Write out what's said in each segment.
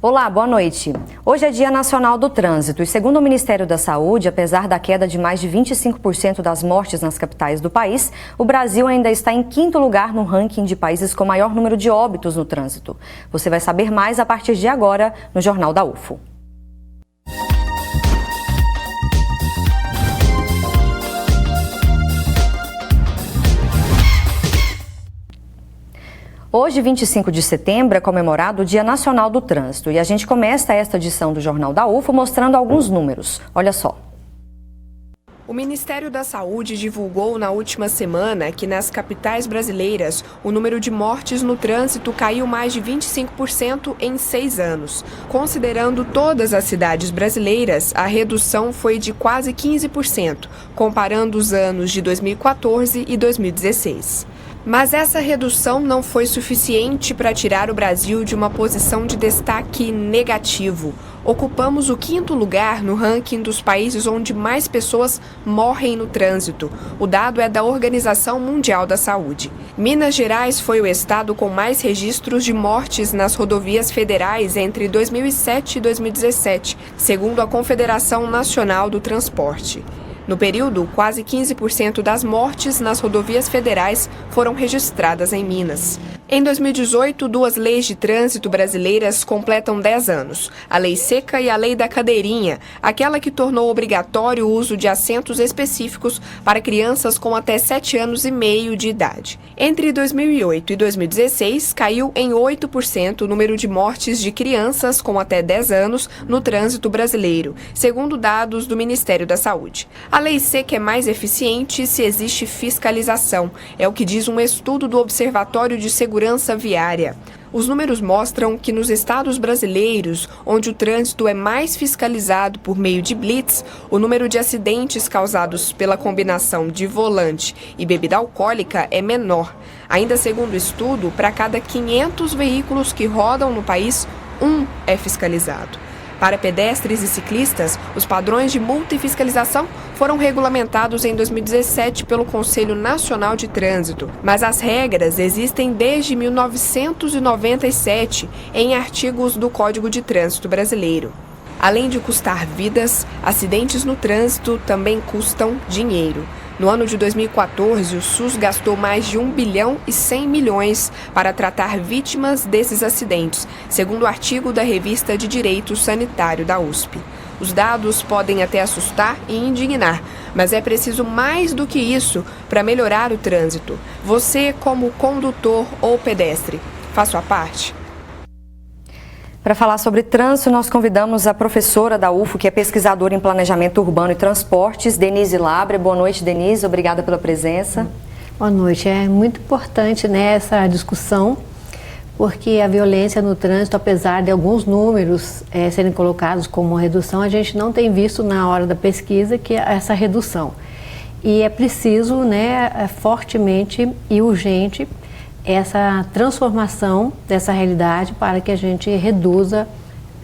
Olá, boa noite. Hoje é Dia Nacional do Trânsito e, segundo o Ministério da Saúde, apesar da queda de mais de 25% das mortes nas capitais do país, o Brasil ainda está em 5º lugar no ranking de países com maior número de óbitos no trânsito. Você vai saber mais a partir de agora no Jornal da UFO. Hoje, 25 de setembro, é comemorado o Dia Nacional do Trânsito e a gente começa esta edição do Jornal da UFO mostrando alguns números. Olha só. O Ministério da Saúde divulgou na última semana que nas capitais brasileiras o número de mortes no trânsito caiu mais de 25% em 6 anos. Considerando todas as cidades brasileiras, a redução foi de quase 15%, comparando os anos de 2014 e 2016. Mas essa redução não foi suficiente para tirar o Brasil de uma posição de destaque negativo. Ocupamos o 5º lugar no ranking dos países onde mais pessoas morrem no trânsito. O dado é da Organização Mundial da Saúde. Minas Gerais foi o estado com mais registros de mortes nas rodovias federais entre 2007 e 2017, segundo a Confederação Nacional do Transporte. No período, quase 15% das mortes nas rodovias federais foram registradas em Minas. Em 2018, 2 leis de trânsito brasileiras completam 10 anos. A Lei Seca e a Lei da Cadeirinha, aquela que tornou obrigatório o uso de assentos específicos para crianças com até 7 anos e meio de idade. Entre 2008 e 2016, caiu em 8% o número de mortes de crianças com até 10 anos no trânsito brasileiro, segundo dados do Ministério da Saúde. A Lei Seca é mais eficiente se existe fiscalização, é o que diz um estudo do Observatório de Segurança Viária. Os números mostram que nos estados brasileiros, onde o trânsito é mais fiscalizado por meio de blitz, o número de acidentes causados pela combinação de volante e bebida alcoólica é menor. Ainda segundo o estudo, para cada 500 veículos que rodam no país, 1 é fiscalizado. Para pedestres e ciclistas, os padrões de multa e fiscalização foram regulamentados em 2017 pelo Conselho Nacional de Trânsito, mas as regras existem desde 1997 em artigos do Código de Trânsito Brasileiro. Além de custar vidas, acidentes no trânsito também custam dinheiro. No ano de 2014, o SUS gastou mais de 1 bilhão e 100 milhões para tratar vítimas desses acidentes, segundo o artigo da Revista de Direito Sanitário da USP. Os dados podem até assustar e indignar, mas é preciso mais do que isso para melhorar o trânsito. Você, como condutor ou pedestre, faz sua parte? Para falar sobre trânsito, nós convidamos a professora da UFO, que é pesquisadora em planejamento urbano e transportes, Denise Labre. Boa noite, Denise. Obrigada pela presença. Boa noite. É muito importante, né, essa discussão, porque a violência no trânsito, apesar de alguns números serem colocados como redução, a gente não tem visto na hora da pesquisa que essa redução. E é preciso, né, fortemente e urgente essa transformação dessa realidade para que a gente reduza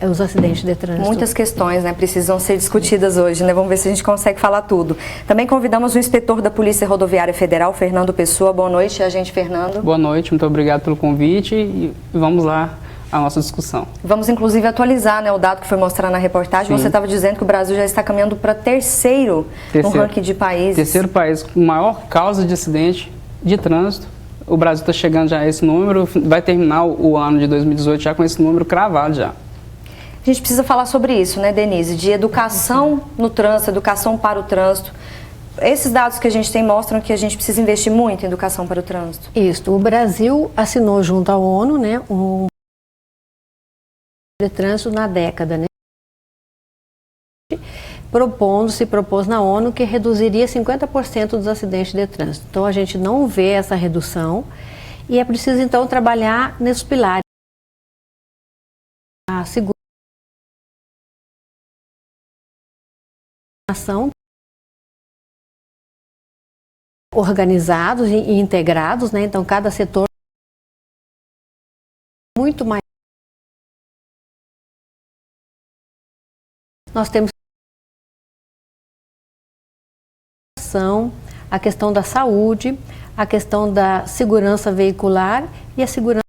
os acidentes de trânsito. Muitas questões, né, precisam ser discutidas hoje, né? Vamos ver se a gente consegue falar tudo. Também convidamos o inspetor da Polícia Rodoviária Federal, Fernando Pessoa. Boa noite, agente Fernando. Boa noite, muito obrigado pelo convite e vamos lá à nossa discussão. Vamos inclusive atualizar, né, o dado que foi mostrado na reportagem. Sim. Você estava dizendo que o Brasil já está caminhando para terceiro no ranking de países. Terceiro país com maior causa de acidente de trânsito. O Brasil está chegando já a esse número, vai terminar o ano de 2018 já com esse número cravado já. A gente precisa falar sobre isso, né, Denise? De educação no trânsito, educação para o trânsito. Esses dados que a gente tem mostram que a gente precisa investir muito em educação para o trânsito. Isso. O Brasil assinou junto à ONU, né, um de trânsito na década, né? Propôs na ONU que reduziria 50% dos acidentes de trânsito. Então, a gente não vê essa redução e é preciso, então, trabalhar nesses pilares. A segurança organizados e integrados, né? Então, cada setor muito mais. Nós temos a questão da saúde, a questão da segurança veicular e a segurança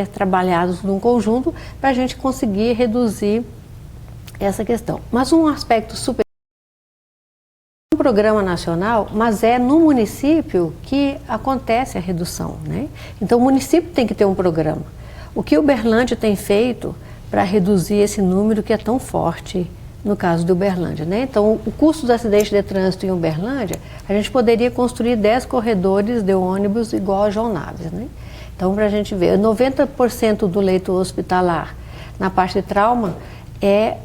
trabalhados num conjunto para a gente conseguir reduzir essa questão. Mas um aspecto super um programa nacional, mas é no município que acontece a redução, né? Então o município tem que ter um programa. O que Uberlândia tem feito para reduzir esse número que é tão forte no caso de Uberlândia, né? Então o custo do acidente de trânsito em Uberlândia, a gente poderia construir 10 corredores de ônibus igual a João Naves, né? Então para a gente ver, 90% do leito hospitalar na parte de trauma é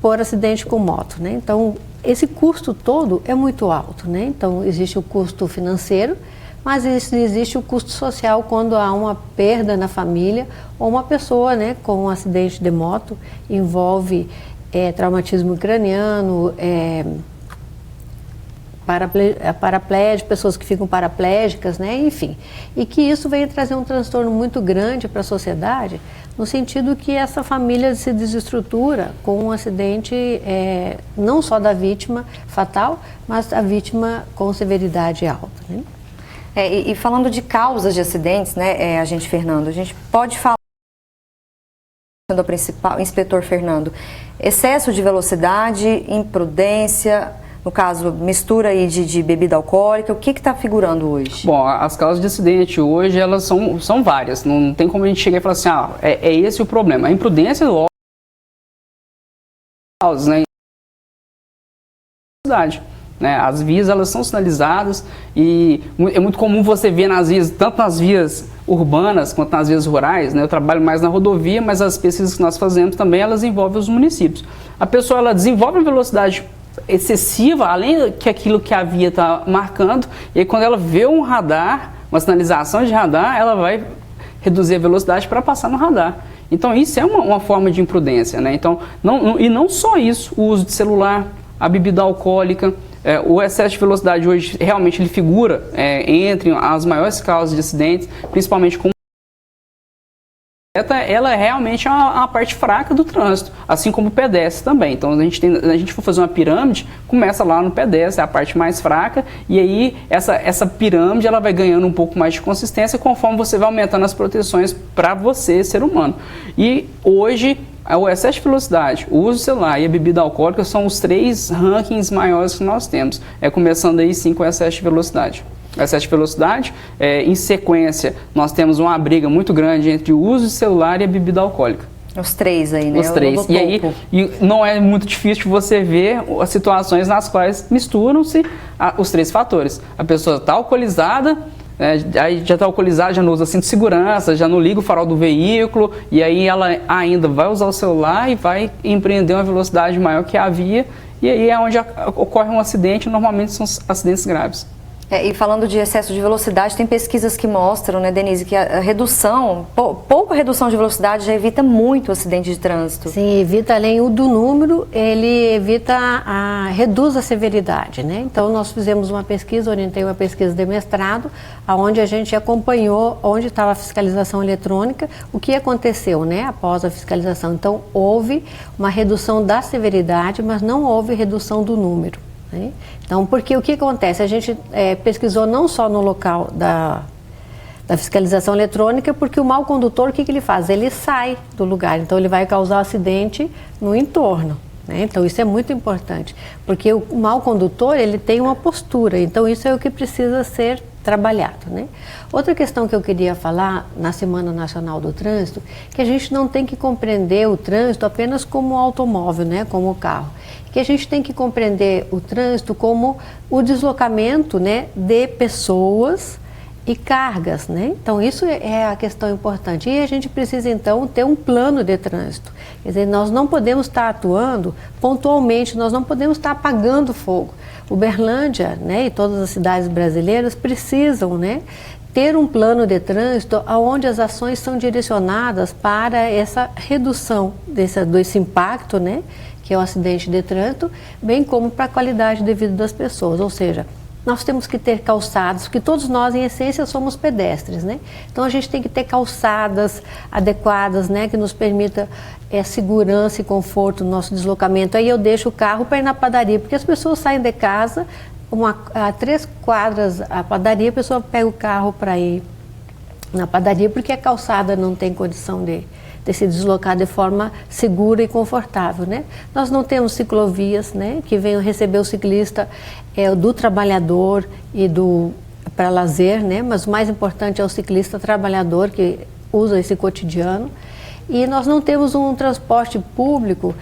por acidente com moto, né? Então esse custo todo é muito alto, né? Então existe o custo financeiro, mas existe o custo social quando há uma perda na família ou uma pessoa, né, com um acidente de moto, envolve traumatismo craniano, paraplégico, pessoas que ficam paraplégicas, né, enfim. E que isso vem trazer um transtorno muito grande para a sociedade, no sentido que essa família se desestrutura com um acidente não só da vítima fatal, mas a vítima com severidade alta, né? E falando de causas de acidentes, né, agente Fernando, a gente pode falar do principal, inspetor Fernando, excesso de velocidade, imprudência, no caso, mistura aí de bebida alcoólica, o que está figurando hoje? Bom, as causas de acidente hoje, elas são várias, não tem como a gente chegar e falar assim, é esse o problema. A imprudência, lógico, né? As vias, elas são sinalizadas e é muito comum você ver nas vias, tanto nas vias urbanas quanto nas vias rurais, né? Eu trabalho mais na rodovia, mas as pesquisas que nós fazemos também, elas envolvem os municípios. A pessoa, ela desenvolve uma velocidade excessiva, além que aquilo que a via está marcando, e aí quando ela vê um radar, uma sinalização de radar, ela vai reduzir a velocidade para passar no radar. Então isso é uma forma de imprudência, né? Então, não só isso, o uso de celular, a bebida alcoólica, o excesso de velocidade hoje realmente ele figura entre as maiores causas de acidentes, principalmente com ela é realmente a parte fraca do trânsito, assim como o pedestre também. Então, a gente for fazer uma pirâmide, começa lá no pedestre, é a parte mais fraca, e aí essa pirâmide ela vai ganhando um pouco mais de consistência conforme você vai aumentando as proteções para você, ser humano. E hoje, o excesso de velocidade, o uso do celular e a bebida alcoólica são os 3 rankings maiores que nós temos. Começando aí sim com o excesso de velocidade. Excesso de velocidade, em sequência, nós temos uma briga muito grande entre o uso de celular e a bebida alcoólica. Os 3 aí, né? Os 3. E aí, não é muito difícil você ver as situações nas quais misturam-se os 3 fatores. A pessoa está alcoolizada, aí já está alcoolizada, já não usa cinto de segurança, já não liga o farol do veículo, e aí ela ainda vai usar o celular e vai empreender uma velocidade maior que a via, e aí é onde ocorre um acidente, normalmente são acidentes graves. E falando de excesso de velocidade, tem pesquisas que mostram, né, Denise, que a redução, pouca redução de velocidade já evita muito o acidente de trânsito. Sim, evita além do número, ele reduz a severidade, né? Então nós fizemos uma pesquisa, orientei uma pesquisa de mestrado, onde a gente acompanhou onde estava a fiscalização eletrônica, o que aconteceu, né, após a fiscalização. Então houve uma redução da severidade, mas não houve redução do número. Então, porque o que acontece? A gente pesquisou não só no local da fiscalização eletrônica, porque o mau condutor, o que ele faz? Ele sai do lugar, então ele vai causar acidente no entorno, né? Então isso é muito importante, porque o mau condutor, ele tem uma postura, então isso é o que precisa ser trabalhado, né? Outra questão que eu queria falar na Semana Nacional do Trânsito, que a gente não tem que compreender o trânsito apenas como automóvel, né, como o carro, que a gente tem que compreender o trânsito como o deslocamento, né, de pessoas e cargas, né? Então isso é a questão importante, e a gente precisa então ter um plano de trânsito, quer dizer, nós não podemos estar atuando pontualmente, nós não podemos estar apagando fogo. Uberlândia, né, e todas as cidades brasileiras precisam, né, ter um plano de trânsito onde as ações são direcionadas para essa redução desse impacto, né, que é o acidente de trânsito, bem como para a qualidade de vida das pessoas, ou seja, nós temos que ter calçadas, porque todos nós, em essência, somos pedestres, né? Então, a gente tem que ter calçadas adequadas, né? Que nos permita segurança e conforto no nosso deslocamento. Aí eu deixo o carro para ir na padaria, porque as pessoas saem de casa, a 3 quadras a padaria, a pessoa pega o carro para ir na padaria porque a calçada não tem condição de se deslocar de forma segura e confortável, né? Nós não temos ciclovias, né, que venham receber o ciclista do trabalhador e para lazer, né? Mas o mais importante é o ciclista trabalhador que usa esse cotidiano. E nós não temos um transporte público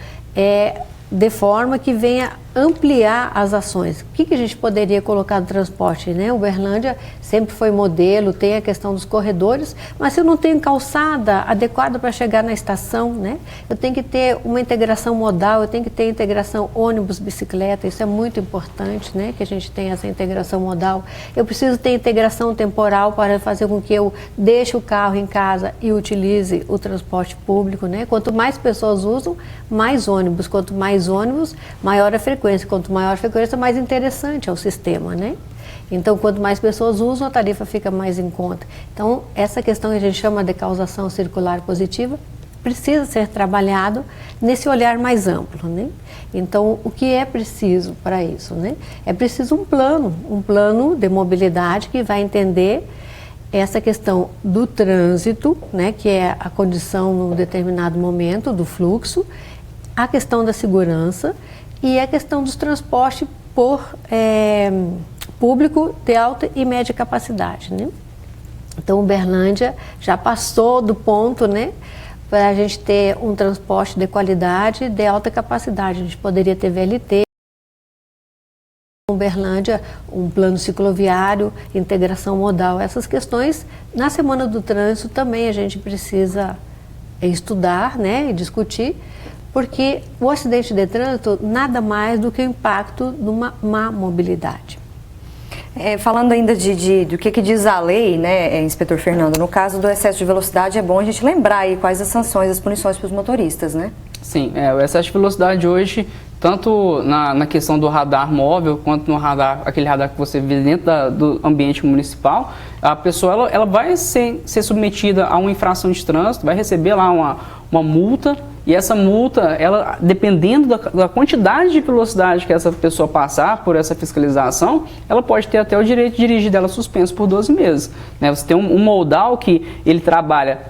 de forma que venha ampliar as ações. O que a gente poderia colocar no transporte, né? Uberlândia sempre foi modelo, tem a questão dos corredores, mas se eu não tenho calçada adequada para chegar na estação, né? Eu tenho que ter uma integração modal, eu tenho que ter integração ônibus-bicicleta, isso é muito importante, né? Que a gente tenha essa integração modal. Eu preciso ter integração temporal para fazer com que eu deixe o carro em casa e utilize o transporte público, né? Quanto mais pessoas usam, mais ônibus. Quanto mais ônibus, maior a frequência. Quanto maior a frequência, mais interessante é o sistema, né? Então, quanto mais pessoas usam, a tarifa fica mais em conta. Então, essa questão que a gente chama de causação circular positiva precisa ser trabalhado nesse olhar mais amplo, né? Então, o que é preciso para isso, né? É preciso um plano de mobilidade que vai entender essa questão do trânsito, né? Que é a condição num determinado momento do fluxo, a questão da segurança e a questão dos transportes por público de alta e média capacidade, né? Então, Uberlândia já passou do ponto, né, para a gente ter um transporte de qualidade de alta capacidade. A gente poderia ter VLT, Uberlândia, um plano cicloviário, integração modal. Essas questões, na Semana do Trânsito, também a gente precisa estudar, né, e discutir, porque o acidente de trânsito nada mais do que o impacto de uma má mobilidade. Falando ainda do que diz a lei, né, inspetor Fernando, no caso do excesso de velocidade, é bom a gente lembrar aí quais as sanções, as punições para os motoristas, né? Sim, o excesso de velocidade hoje, tanto na questão do radar móvel, quanto no radar, aquele radar que você vê dentro do ambiente municipal, a pessoa ela vai ser submetida a uma infração de trânsito, vai receber lá uma multa. E essa multa, ela, dependendo da quantidade de velocidade que essa pessoa passar por essa fiscalização, ela pode ter até o direito de dirigir dela suspenso por 12 meses. Né? Você tem um modal que ele trabalha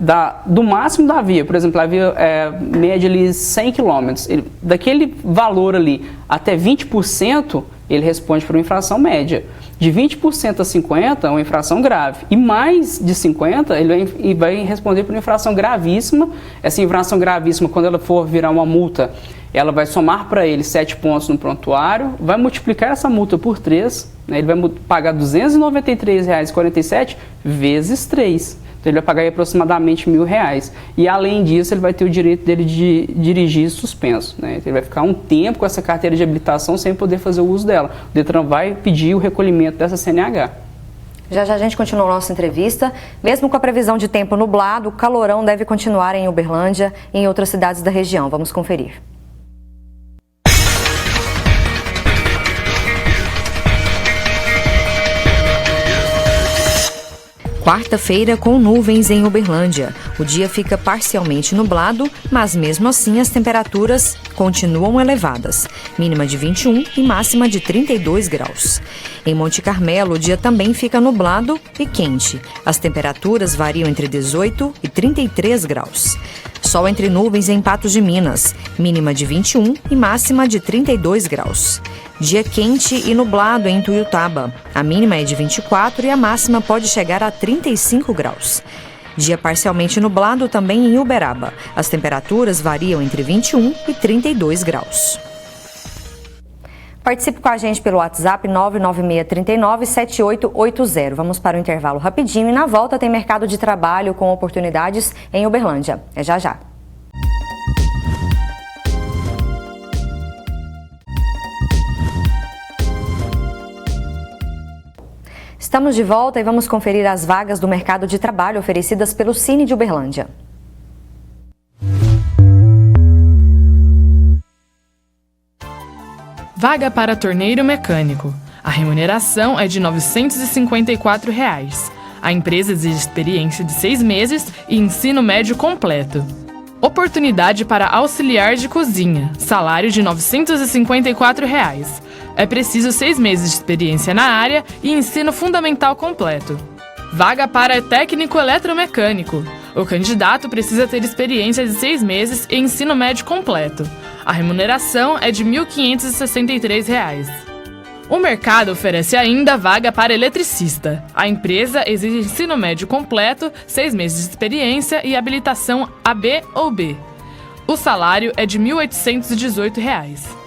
do máximo da via, por exemplo, a via mede ali 100 km, daquele valor ali até 20%, ele responde por uma infração média. De 20% a 50% é uma infração grave. E mais de 50%, ele vai responder por uma infração gravíssima. Essa infração gravíssima, quando ela for virar uma multa, ela vai somar para ele 7 pontos no prontuário, vai multiplicar essa multa por 3, né? Ele vai pagar R$ 293,47 vezes 3. Então, ele vai pagar aproximadamente R$ 1.000. E, além disso, ele vai ter o direito dele de dirigir suspenso, né? Então, ele vai ficar um tempo com essa carteira de habilitação sem poder fazer o uso dela. O Detran vai pedir o recolhimento dessa CNH. Já a gente continua a nossa entrevista. Mesmo com a previsão de tempo nublado, o calorão deve continuar em Uberlândia e em outras cidades da região. Vamos conferir. Quarta-feira com nuvens em Uberlândia. O dia fica parcialmente nublado, mas mesmo assim as temperaturas continuam elevadas. Mínima de 21 e máxima de 32 graus. Em Monte Carmelo, o dia também fica nublado e quente. As temperaturas variam entre 18 e 33 graus. Sol entre nuvens em Patos de Minas. Mínima de 21 e máxima de 32 graus. Dia quente e nublado em Tuiutaba. A mínima é de 24 e a máxima pode chegar a 35 graus. Dia parcialmente nublado também em Uberaba. As temperaturas variam entre 21 e 32 graus. Participe com a gente pelo WhatsApp 996397880. Vamos para o intervalo rapidinho e na volta tem mercado de trabalho com oportunidades em Uberlândia. É já já. Estamos de volta e vamos conferir as vagas do mercado de trabalho oferecidas pelo Cine de Uberlândia. Vaga para torneiro mecânico. A remuneração é de R$ 954. A empresa exige experiência de 6 meses e ensino médio completo. Oportunidade para auxiliar de cozinha. Salário de R$ 954. É preciso 6 meses de experiência na área e ensino fundamental completo. Vaga para técnico eletromecânico. O candidato precisa ter experiência de 6 meses e ensino médio completo. A remuneração é de R$ 1.563. O mercado oferece ainda vaga para eletricista. A empresa exige ensino médio completo, 6 meses de experiência e habilitação AB ou B. O salário é de R$ 1.818.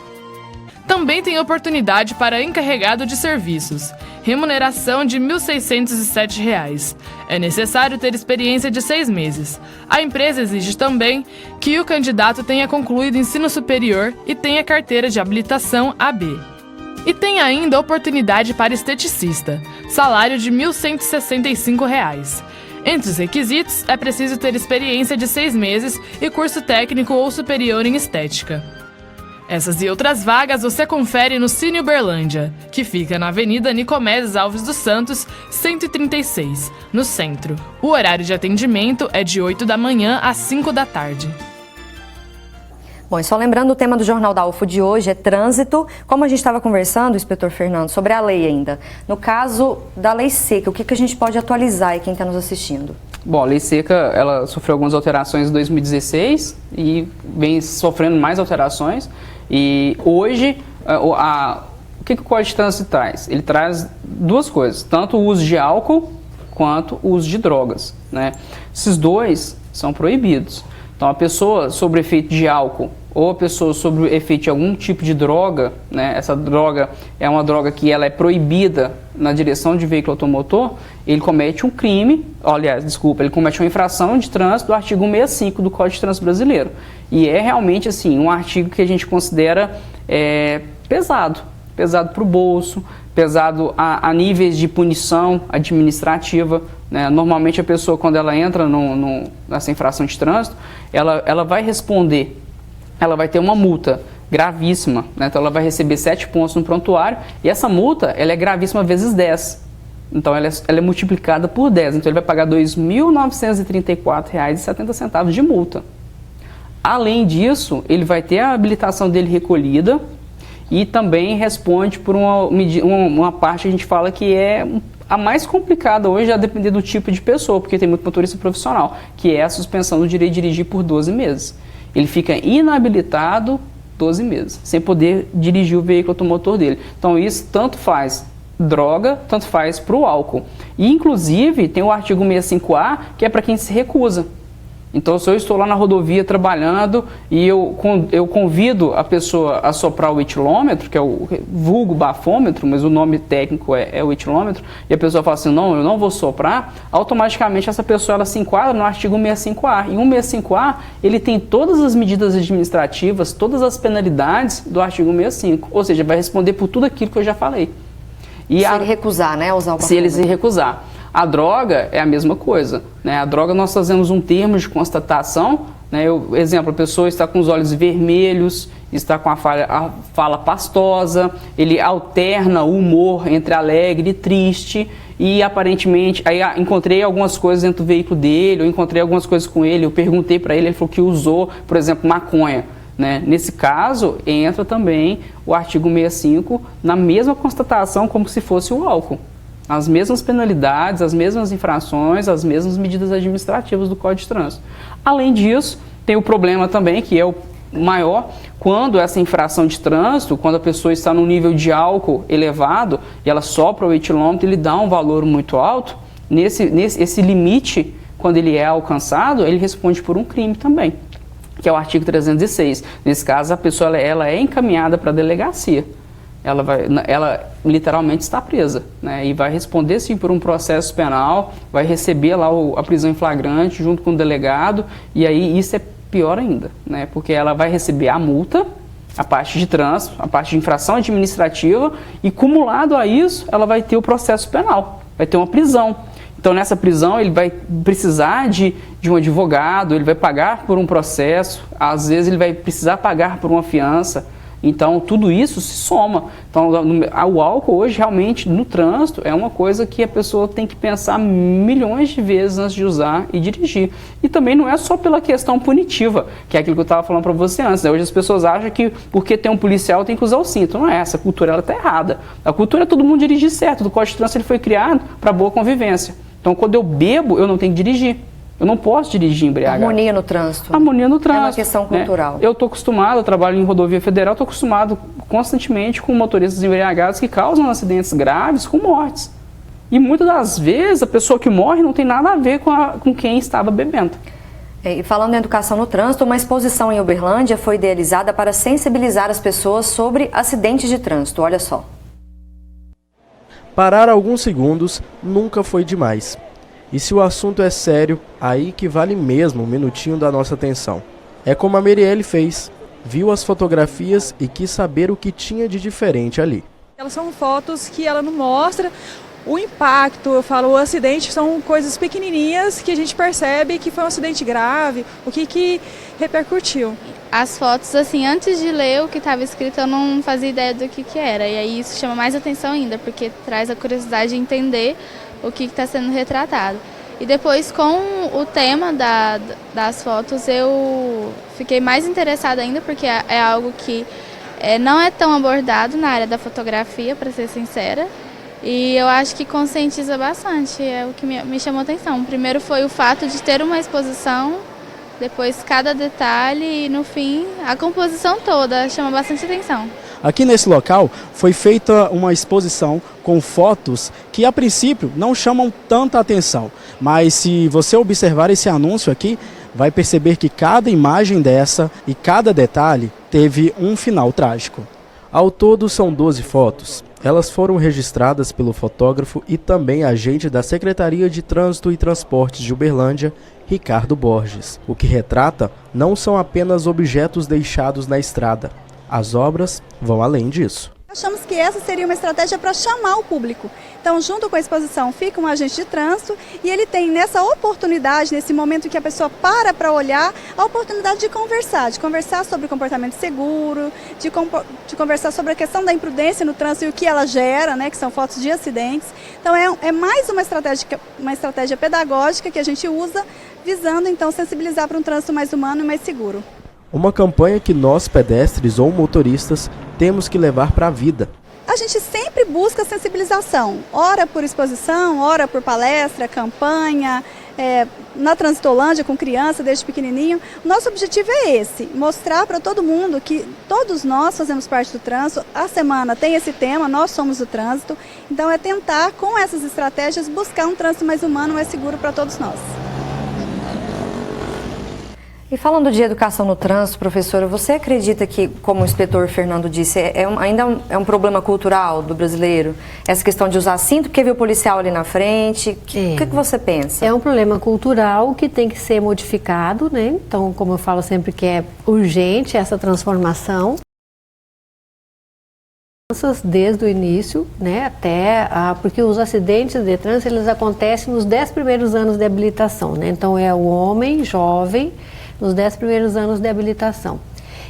Também tem oportunidade para encarregado de serviços. Remuneração de R$ 1.607. É necessário ter experiência de 6 meses. A empresa exige também que o candidato tenha concluído ensino superior e tenha carteira de habilitação AB. E tem ainda oportunidade para esteticista, salário de R$ 1.165. Entre os requisitos, é preciso ter experiência de 6 meses e curso técnico ou superior em estética. Essas e outras vagas você confere no Cine Uberlândia, que fica na Avenida Nicomedes Alves dos Santos, 136, no centro. O horário de atendimento é de 8 da manhã às 5 da tarde. Bom, e só lembrando, o tema do Jornal da UFO de hoje é trânsito. Como a gente estava conversando, inspetor Fernando, sobre a lei ainda. No caso da lei seca, o que a gente pode atualizar aí quem está nos assistindo? Bom, a lei seca, ela sofreu algumas alterações em 2016 e vem sofrendo mais alterações. E hoje, o que o Código de Trânsito traz? Ele traz duas coisas, tanto o uso de álcool quanto o uso de drogas, né? Esses dois são proibidos. Então, a pessoa sob efeito de álcool ou a pessoa sob o efeito de algum tipo de droga, né, essa droga é uma droga que ela é proibida na direção de veículo automotor, ele comete um crime, ele comete uma infração de trânsito do artigo 165 do Código de Trânsito Brasileiro. E é realmente assim, um artigo que a gente considera pesado para o bolso, pesado a níveis de punição administrativa, né? Normalmente a pessoa, quando ela entra nessa infração de trânsito, ela vai responder, ela vai ter uma multa gravíssima, né? Então ela vai receber 7 pontos no prontuário e essa multa ela é gravíssima vezes 10. Então ela é multiplicada por 10, então ele vai pagar R$ 2.934,70 de multa. Além disso, ele vai ter a habilitação dele recolhida e também responde por uma parte que a gente fala que é a mais complicada hoje, a depender do tipo de pessoa, porque tem muito motorista profissional, que é a suspensão do direito de dirigir por 12 meses. Ele fica inabilitado 12 meses, sem poder dirigir o veículo automotor dele. Então isso tanto faz droga, tanto faz para o álcool. E inclusive tem o artigo 65A, que é para quem se recusa. Então, se eu estou lá na rodovia trabalhando e eu convido a pessoa a soprar o etilômetro, que é o vulgo bafômetro, mas o nome técnico é o etilômetro, e a pessoa fala assim, não, eu não vou soprar, automaticamente essa pessoa ela se enquadra no artigo 165A. E o 165A, ele tem todas as medidas administrativas, todas as penalidades do artigo 165, ou seja, vai responder por tudo aquilo que eu já falei. E se ele recusar, né, usar o bafômetro. Se ele se recusar. A droga é a mesma coisa, né? A droga nós fazemos um termo de constatação, né? Exemplo, a pessoa está com os olhos vermelhos, está com a fala pastosa, ele alterna o humor entre alegre e triste e aparentemente, aí encontrei algumas coisas dentro do veículo dele, eu encontrei algumas coisas com ele, eu perguntei para ele, ele falou que usou, por exemplo, maconha. Né? Nesse caso, entra também o artigo 65 na mesma constatação como se fosse o álcool. As mesmas penalidades, as mesmas infrações, as mesmas medidas administrativas do Código de Trânsito. Além disso, tem o problema também, que é o maior, quando essa infração de trânsito, quando a pessoa está num nível de álcool elevado e ela sopra o etilômetro, ele dá um valor muito alto, esse limite, quando ele é alcançado, ele responde por um crime também, que é o artigo 306. Nesse caso, a pessoa ela é encaminhada para a delegacia. Ela literalmente está presa, né? E vai responder sim por um processo penal, vai receber lá a prisão em flagrante junto com o delegado, e aí isso é pior ainda, né? Porque ela vai receber a multa, a parte de trânsito, a parte de infração administrativa, e cumulado a isso, ela vai ter o processo penal, vai ter uma prisão. Então, nessa prisão, ele vai precisar de um advogado, ele vai pagar por um processo, às vezes ele vai precisar pagar por uma fiança. Então, tudo isso se soma. Então, o álcool hoje, realmente, no trânsito, é uma coisa que a pessoa tem que pensar milhões de vezes antes de usar e dirigir. E também não é só pela questão punitiva, que é aquilo que eu estava falando para você antes, né? Hoje as pessoas acham que porque tem um policial tem que usar o cinto. Não é, essa cultura está errada. A cultura é todo mundo dirigir certo. O Código de Trânsito ele foi criado para boa convivência. Então, quando eu bebo, eu não tenho que dirigir. Eu não posso dirigir embriagado. Harmonia no trânsito. Harmonia no trânsito. É uma questão cultural. Né? Eu estou acostumado, eu trabalho em rodovia federal, estou acostumado constantemente com motoristas embriagados que causam acidentes graves com mortes. E muitas das vezes a pessoa que morre não tem nada a ver com quem estava bebendo. E falando em educação no trânsito, uma exposição em Uberlândia foi idealizada para sensibilizar as pessoas sobre acidentes de trânsito. Olha só. Parar alguns segundos nunca foi demais. E se o assunto é sério, aí que vale mesmo um minutinho da nossa atenção. É como a Marielle fez. Viu as fotografias e quis saber o que tinha de diferente ali. Elas são fotos que ela não mostra o impacto, eu falo, o acidente são coisas pequenininhas que a gente percebe que foi um acidente grave, o que repercutiu. As fotos, assim, antes de ler o que estava escrito, eu não fazia ideia do que era. E aí isso chama mais atenção ainda, porque traz a curiosidade de entender o que está sendo retratado. E depois, com o tema das fotos, eu fiquei mais interessada ainda, porque é algo que não é tão abordado na área da fotografia, para ser sincera. E eu acho que conscientiza bastante, é o que me chamou a atenção. Primeiro foi o fato de ter uma exposição, depois cada detalhe e no fim a composição toda chama bastante atenção. Aqui nesse local foi feita uma exposição com fotos que a princípio não chamam tanta atenção, mas se você observar esse anúncio aqui, vai perceber que cada imagem dessa e cada detalhe teve um final trágico. Ao todo são 12 fotos. Elas foram registradas pelo fotógrafo e também agente da Secretaria de Trânsito e Transportes de Uberlândia, Ricardo Borges. O que retrata não são apenas objetos deixados na estrada. As obras vão além disso. Achamos que essa seria uma estratégia para chamar o público. Então, junto com a exposição, fica um agente de trânsito e ele tem nessa oportunidade, nesse momento que a pessoa para olhar, a oportunidade de conversar sobre comportamento seguro, de conversar sobre a questão da imprudência no trânsito e o que ela gera, né, que são fotos de acidentes. Então, é mais uma estratégia pedagógica que a gente usa, visando, então, sensibilizar para um trânsito mais humano e mais seguro. Uma campanha que nós, pedestres ou motoristas, temos que levar para a vida. A gente sempre busca sensibilização, ora por exposição, ora por palestra, campanha, na Transitolândia com criança desde pequenininho. Nosso objetivo é esse, mostrar para todo mundo que todos nós fazemos parte do trânsito. A semana tem esse tema, nós somos o trânsito. Então é tentar, com essas estratégias, buscar um trânsito mais humano, mais seguro para todos nós. E falando de educação no trânsito, professora, você acredita que, como o inspetor Fernando disse, ainda é um problema cultural do brasileiro? Essa questão de usar cinto porque viu o policial ali na frente? O que você pensa? É um problema cultural que tem que ser modificado, né? Então, como eu falo sempre que é urgente essa transformação. Desde o início, né, porque os acidentes de trânsito eles acontecem nos 10 primeiros anos de habilitação, né? Então é o homem jovem nos 10 primeiros anos de habilitação.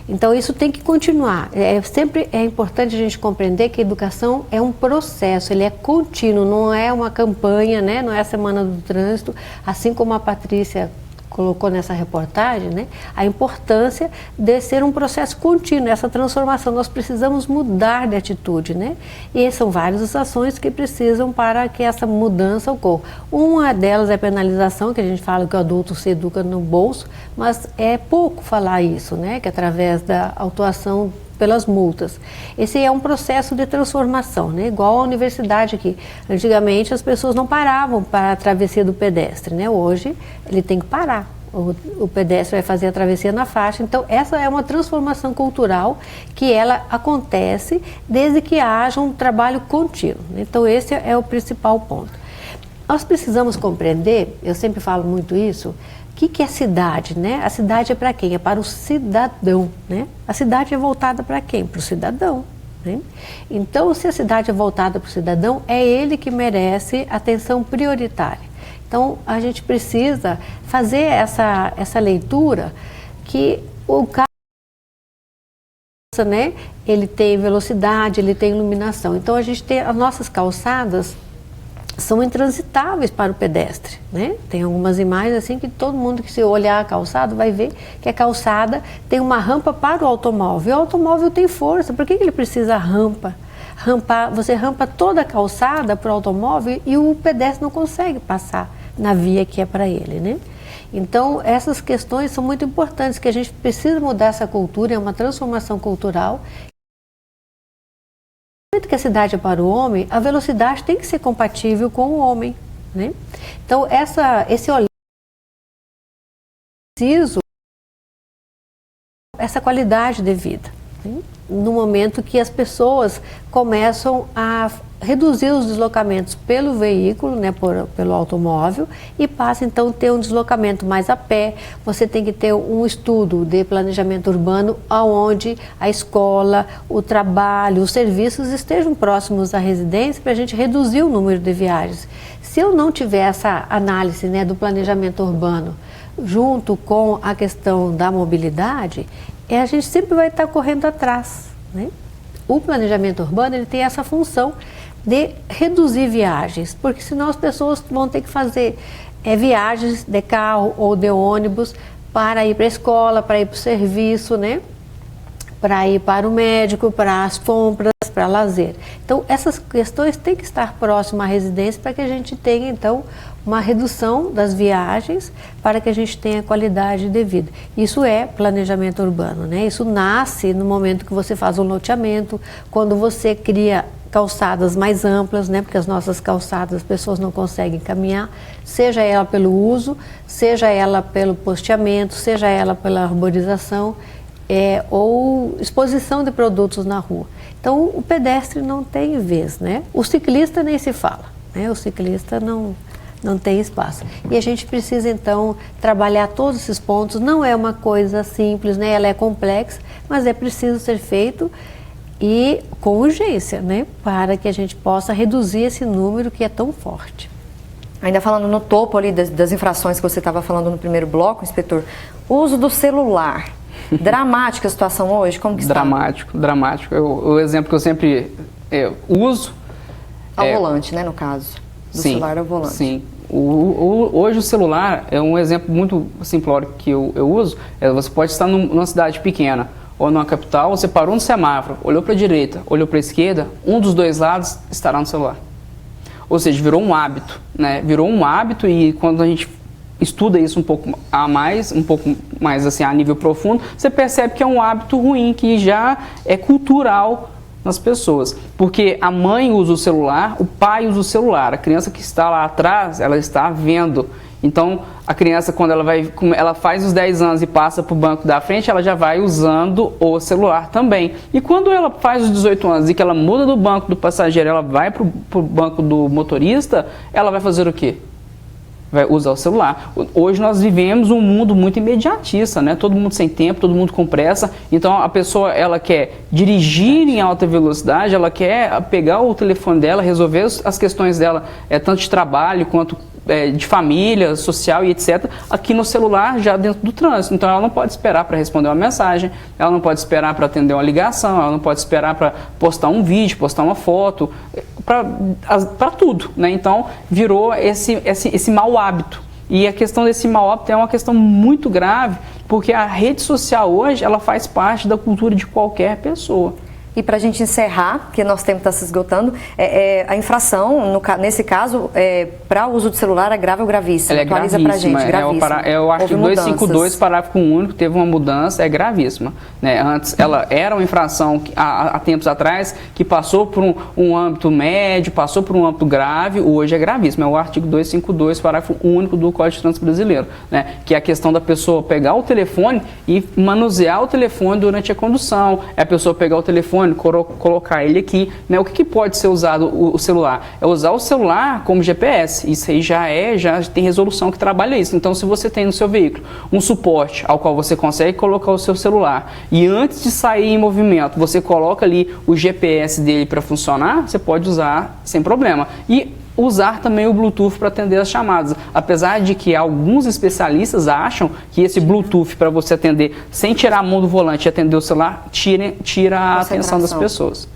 Então isso tem que continuar. Sempre é importante a gente compreender que a educação é um processo, ele é contínuo, não é uma campanha, né? Não é a semana do trânsito, assim como a Patrícia colocou nessa reportagem, né, a importância de ser um processo contínuo, essa transformação. Nós precisamos mudar de atitude, né? E são várias as ações que precisam para que essa mudança ocorra. Uma delas é a penalização, que a gente fala que o adulto se educa no bolso, mas é pouco falar isso, né? Que através da autuação pelas multas. Esse é um processo de transformação, né? Igual a universidade aqui. Antigamente as pessoas não paravam para a travessia do pedestre, né? Hoje ele tem que parar. O pedestre vai fazer a travessia na faixa. Então essa é uma transformação cultural que ela acontece desde que haja um trabalho contínuo. Então esse é o principal ponto. Nós precisamos compreender, eu sempre falo muito isso, o que é cidade, né? A cidade é para quem? É para o cidadão, né? A cidade é voltada para quem? Para o cidadão, né? Então, se a cidade é voltada para o cidadão, é ele que merece atenção prioritária. Então, a gente precisa fazer essa leitura que o carro, né? Ele tem velocidade, ele tem iluminação. Então, a gente tem as nossas calçadas são intransitáveis para o pedestre, né? Tem algumas imagens assim que todo mundo que se olhar a calçada vai ver que a calçada tem uma rampa para o automóvel. E o automóvel tem força, por que ele precisa rampa? você rampa toda a calçada para o automóvel e o pedestre não consegue passar na via que é para ele, né? Então, essas questões são muito importantes, que a gente precisa mudar essa cultura, é uma transformação cultural. No momento que a cidade é para o homem, a velocidade tem que ser compatível com o homem, né? Então, esse olhar preciso, essa qualidade de vida, né? No momento que as pessoas começam a reduzir os deslocamentos pelo veículo, né, pelo automóvel, e passa então a ter um deslocamento mais a pé. Você tem que ter um estudo de planejamento urbano onde a escola, o trabalho, os serviços estejam próximos à residência para a gente reduzir o número de viagens. Se eu não tiver essa análise, né, do planejamento urbano junto com a questão da mobilidade, a gente sempre vai estar correndo atrás, né? O planejamento urbano ele tem essa função de reduzir viagens, porque senão as pessoas vão ter que fazer viagens de carro ou de ônibus para ir para a escola, para ir para o serviço, né? Para ir para o médico, para as compras, para lazer. Então, essas questões têm que estar próximas à residência para que a gente tenha, então, uma redução das viagens para que a gente tenha qualidade de vida. Isso é planejamento urbano, né? Isso nasce no momento que você faz um loteamento, quando você cria calçadas mais amplas, né? Porque as nossas calçadas as pessoas não conseguem caminhar, seja ela pelo uso, seja ela pelo posteamento, seja ela pela arborização, ou exposição de produtos na rua. Então, o pedestre não tem vez, né? O ciclista nem se fala, né? O ciclista não tem espaço. E a gente precisa, então, trabalhar todos esses pontos. Não é uma coisa simples, né? Ela é complexa, mas é preciso ser feito e com urgência, né? Para que a gente possa reduzir esse número que é tão forte. Ainda falando no topo ali das infrações que você estava falando no primeiro bloco, inspetor, o uso do celular. Dramática a situação hoje? Como que está? Dramático. O exemplo que eu sempre uso... Ao volante, né, no caso. Do celular ao volante. Sim. Hoje o celular é um exemplo muito simplório que eu uso. Você pode estar numa cidade pequena ou numa capital, você parou no semáforo, olhou para a direita, olhou para a esquerda, um dos dois lados estará no celular. Ou seja, virou um hábito, né? Virou um hábito, e quando a gente estuda isso um pouco mais assim, a nível profundo, você percebe que é um hábito ruim, que já é cultural nas pessoas, porque a mãe usa o celular, o pai usa o celular, a criança que está lá atrás, ela está vendo. Então, a criança, quando ela faz os 10 anos e passa para o banco da frente, ela já vai usando o celular também. E quando ela faz os 18 anos e que ela muda do banco do passageiro, ela vai para o banco do motorista, ela vai fazer o quê? Vai usar o celular. Hoje nós vivemos um mundo muito imediatista, né? Todo mundo sem tempo, todo mundo com pressa. Então a pessoa, ela quer dirigir em alta velocidade, ela quer pegar o telefone dela, resolver as questões dela, tanto de trabalho quanto de família, social e etc., aqui no celular, já dentro do trânsito. Então ela não pode esperar para responder uma mensagem, ela não pode esperar para atender uma ligação, ela não pode esperar para postar um vídeo, postar uma foto, para tudo, né? Então virou esse mau hábito. E a questão desse mau hábito é uma questão muito grave, porque a rede social hoje, ela faz parte da cultura de qualquer pessoa. E para a gente encerrar, porque nosso tempo está se esgotando, a infração, nesse caso, para o uso do celular é grave ou gravíssima? Ela é Atualiza gravíssima. Pra gente, gravíssima. Eu acho que 252, parágrafo único, teve uma mudança, é gravíssima. Né? Antes, ela era uma infração há tempos atrás, que passou por um âmbito médio, passou por um âmbito grave, hoje é gravíssima. É o artigo 252, parágrafo único do Código de Trânsito Brasileiro, né? Que é a questão da pessoa pegar o telefone e manusear o telefone durante a condução, é a pessoa pegar o telefone, colocar ele aqui, né? O que pode ser usado o celular? É usar o celular como GPS. Isso aí já tem resolução que trabalha isso. Então, se você tem no seu veículo um suporte ao qual você consegue colocar o seu celular e antes de sair em movimento, você coloca ali o GPS dele para funcionar, você pode usar sem problema. E usar também o Bluetooth para atender as chamadas. Apesar de que alguns especialistas acham que esse Bluetooth para você atender sem tirar a mão do volante e atender o celular, tira a atenção das pessoas.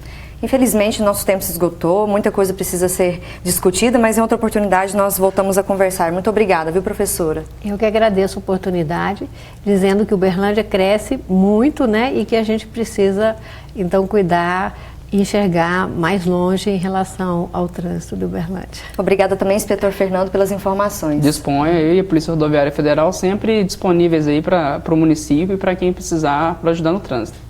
Infelizmente, nosso tempo se esgotou, muita coisa precisa ser discutida, mas em outra oportunidade nós voltamos a conversar. Muito obrigada, viu, professora? Eu que agradeço a oportunidade, dizendo que Uberlândia cresce muito, né, e que a gente precisa, então, cuidar enxergar mais longe em relação ao trânsito de Uberlândia. Obrigada também, inspetor Fernando, pelas informações. Disponha, eu e a Polícia Rodoviária Federal sempre disponíveis aí para o município e para quem precisar para ajudar no trânsito.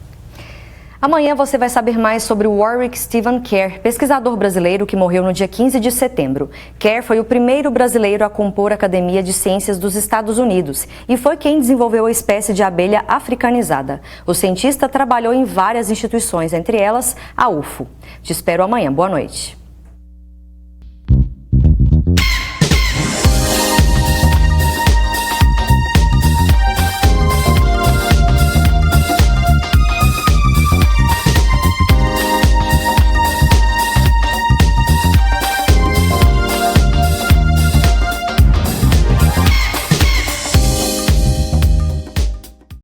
Amanhã você vai saber mais sobre o Warwick Stephen Kerr, pesquisador brasileiro que morreu no dia 15 de setembro. Kerr foi o primeiro brasileiro a compor a Academia de Ciências dos Estados Unidos e foi quem desenvolveu a espécie de abelha africanizada. O cientista trabalhou em várias instituições, entre elas a UFO. Te espero amanhã. Boa noite.